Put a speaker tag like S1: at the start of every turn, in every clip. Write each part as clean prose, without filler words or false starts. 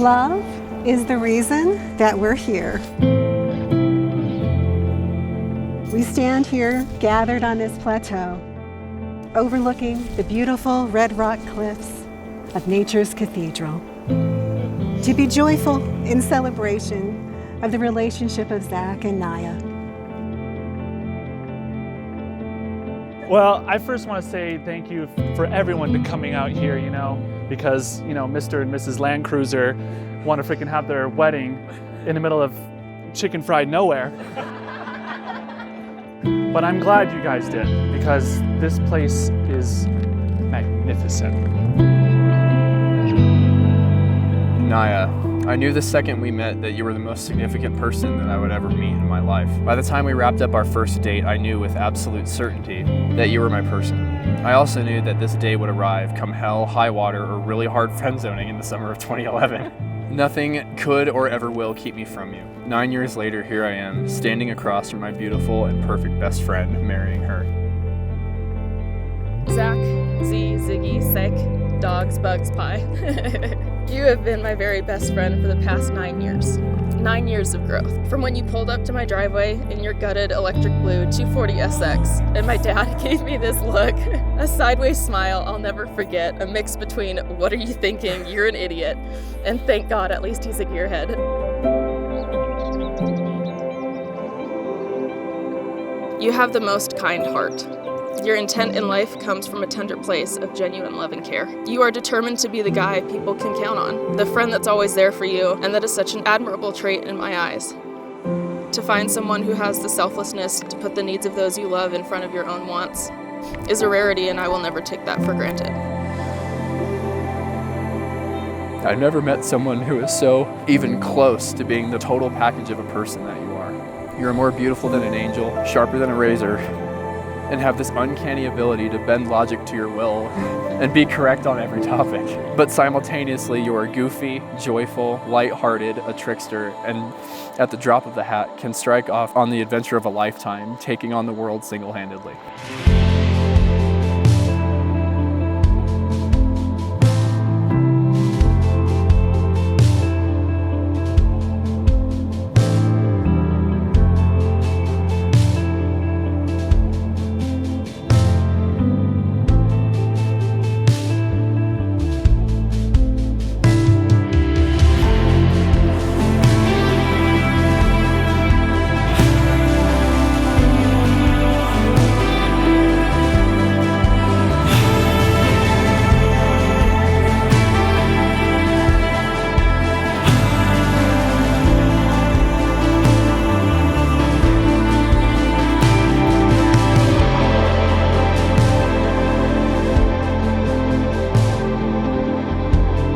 S1: Love is the reason that we're here. We stand here gathered on this plateau, overlooking the beautiful red rock cliffs of nature's cathedral, to be joyful in celebration of the relationship of Zach and Naya.
S2: Well, I first want to say thank you for everyone to coming out here, because, Mr. and Mrs. Land Cruiser want to freaking have their wedding in the middle of chicken fried nowhere. But I'm glad you guys did, because this place is magnificent.
S3: Naya, I knew the second we met that you were the most significant person that I would ever meet in my life. By the time we wrapped up our first date, I knew with absolute certainty that you were my person. I also knew that this day would arrive come hell, high water, or really hard friend zoning in the summer of 2011. Nothing could or ever will keep me from you. 9 years later, here I am, standing across from my beautiful and perfect best friend, marrying her.
S4: Zach, Z, Ziggy, Sek, dogs, bugs, pie. You have been my very best friend for the past 9 years. 9 years of growth. From when you pulled up to my driveway in your gutted electric blue 240 SX, and my dad gave me this look, a sideways smile I'll never forget, a mix between what are you thinking, you're an idiot, and thank God at least he's a gearhead. You have the most kind heart. Your intent in life comes from a tender place of genuine love and care. You are determined to be the guy people can count on, the friend that's always there for you, and that is such an admirable trait in my eyes. To find someone who has the selflessness to put the needs of those you love in front of your own wants is a rarity, and I will never take that for granted.
S3: I've never met someone who is so even close to being the total package of a person that you are. You're more beautiful than an angel, sharper than a razor, and have this uncanny ability to bend logic to your will and be correct on every topic. But simultaneously, you are goofy, joyful, lighthearted, a trickster, and at the drop of the hat can strike off on the adventure of a lifetime, taking on the world single-handedly.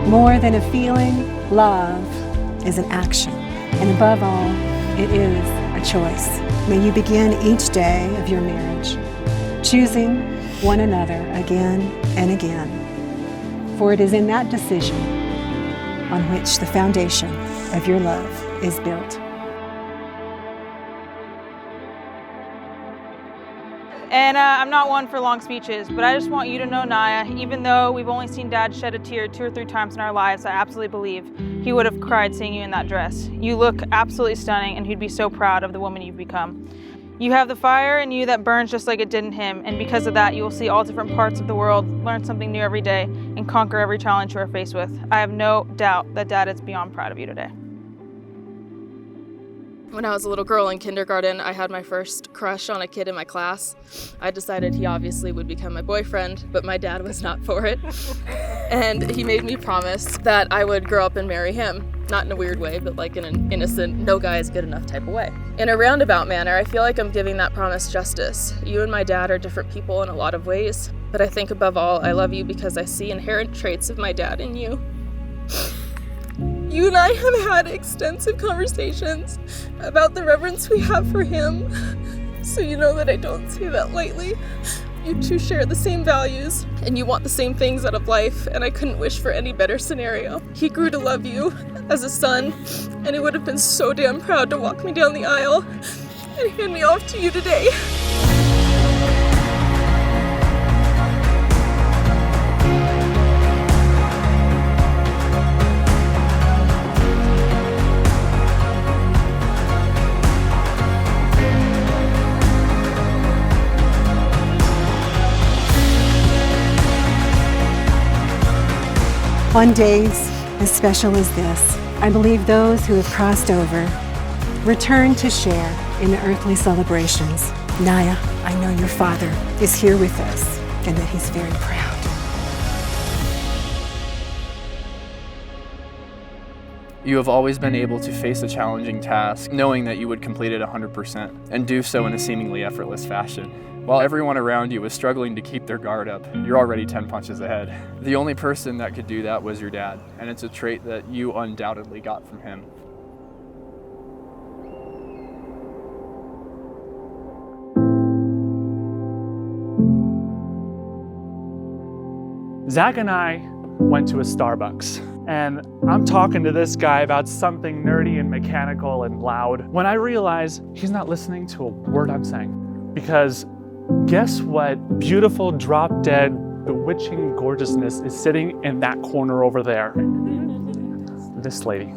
S1: More than a feeling, love is an action. And above all, it is a choice. May you begin each day of your marriage choosing one another again and again. For it is in that decision on which the foundation of your love is built.
S5: And I'm not one for long speeches, but I just want you to know, Naya, even though we've only seen Dad shed a tear 2 or 3 times in our lives, I absolutely believe he would have cried seeing you in that dress. You look absolutely stunning, and he'd be so proud of the woman you've become. You have the fire in you that burns just like it did in him, and because of that, you will see all different parts of the world, learn something new every day, and conquer every challenge you are faced with. I have no doubt that Dad is beyond proud of you today.
S4: When I was a little girl in kindergarten, I had my first crush on a kid in my class. I decided he obviously would become my boyfriend, but my dad was not for it. And he made me promise that I would grow up and marry him. Not in a weird way, but like in an innocent, no guy is good enough type of way. In a roundabout manner, I feel like I'm giving that promise justice. You and my dad are different people in a lot of ways, but I think above all, I love you because I see inherent traits of my dad in you. You and I have had extensive conversations about the reverence we have for him, so you know that I don't say that lightly. You two share the same values, and you want the same things out of life, and I couldn't wish for any better scenario. He grew to love you as a son, and he would have been so damn proud to walk me down the aisle and hand me off to you today.
S1: On days as special as this, I believe those who have crossed over return to share in the earthly celebrations. Naya, I know your father is here with us and that he's very proud.
S3: You have always been able to face a challenging task, knowing that you would complete it 100% and do so in a seemingly effortless fashion. While everyone around you was struggling to keep their guard up, you're already 10 punches ahead. The only person that could do that was your dad, and it's a trait that you undoubtedly got from him.
S2: Zach and I went to a Starbucks, and I'm talking to this guy about something nerdy and mechanical and loud when I realize he's not listening to a word I'm saying. Because guess what beautiful, drop-dead, bewitching gorgeousness is sitting in that corner over there? This lady.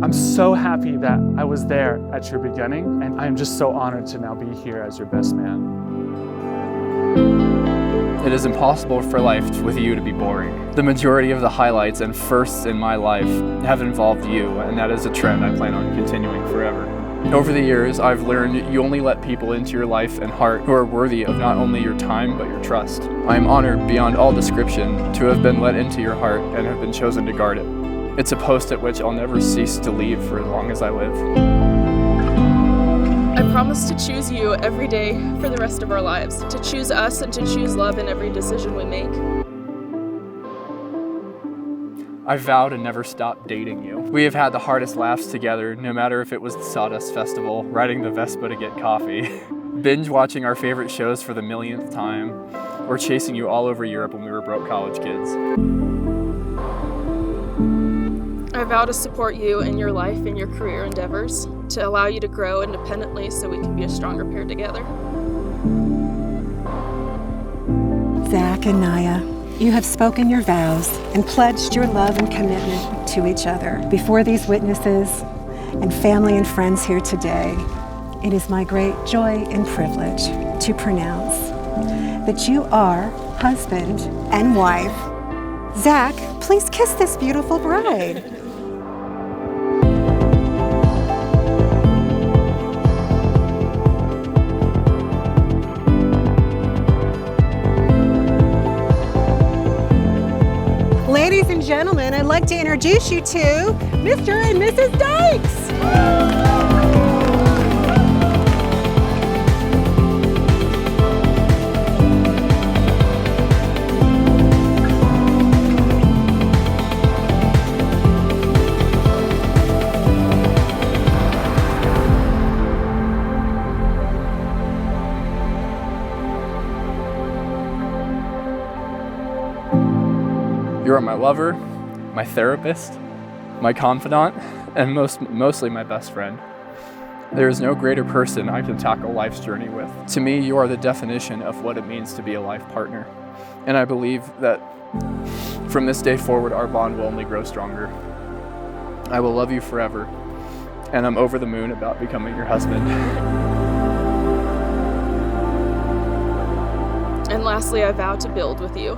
S2: I'm so happy that I was there at your beginning, and I'm just so honored to now be here as your best man.
S3: It is impossible for life with you to be boring. The majority of the highlights and firsts in my life have involved you, and that is a trend I plan on continuing forever. Over the years, I've learned you only let people into your life and heart who are worthy of not only your time, but your trust. I am honored beyond all description to have been let into your heart and have been chosen to guard it. It's a post at which I'll never cease to leave for as long as I live.
S4: I promise to choose you every day for the rest of our lives, to choose us and to choose love in every decision we make.
S3: I vow to never stop dating you. We have had the hardest laughs together, no matter if it was the Sawdust Festival, riding the Vespa to get coffee, binge watching our favorite shows for the millionth time, or chasing you all over Europe when we were broke college kids.
S4: I vow to support you in your life and your career endeavors, to allow you to grow independently so we can be a stronger pair together.
S1: Zach and Naya, you have spoken your vows and pledged your love and commitment to each other. Before these witnesses and family and friends here today, it is my great joy and privilege to pronounce that you are husband and wife. Zach, please kiss this beautiful bride. Ladies and gentlemen, I'd like to introduce you to Mr. and Mrs. Dykes.
S3: You are my lover, my therapist, my confidant, and mostly my best friend. There is no greater person I can tackle life's journey with. To me, you are the definition of what it means to be a life partner. And I believe that from this day forward, our bond will only grow stronger. I will love you forever, and I'm over the moon about becoming your husband.
S4: And lastly, I vow to build with you.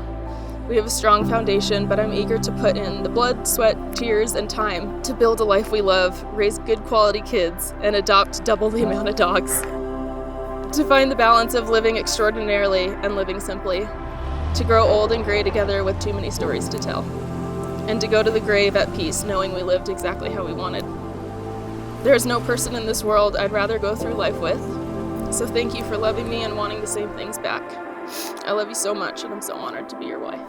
S4: We have a strong foundation, but I'm eager to put in the blood, sweat, tears, and time to build a life we love, raise good quality kids, and adopt double the amount of dogs. To find the balance of living extraordinarily and living simply. To grow old and gray together with too many stories to tell. And to go to the grave at peace, knowing we lived exactly how we wanted. There is no person in this world I'd rather go through life with. So thank you for loving me and wanting the same things back. I love you so much, and I'm so honored to be your wife.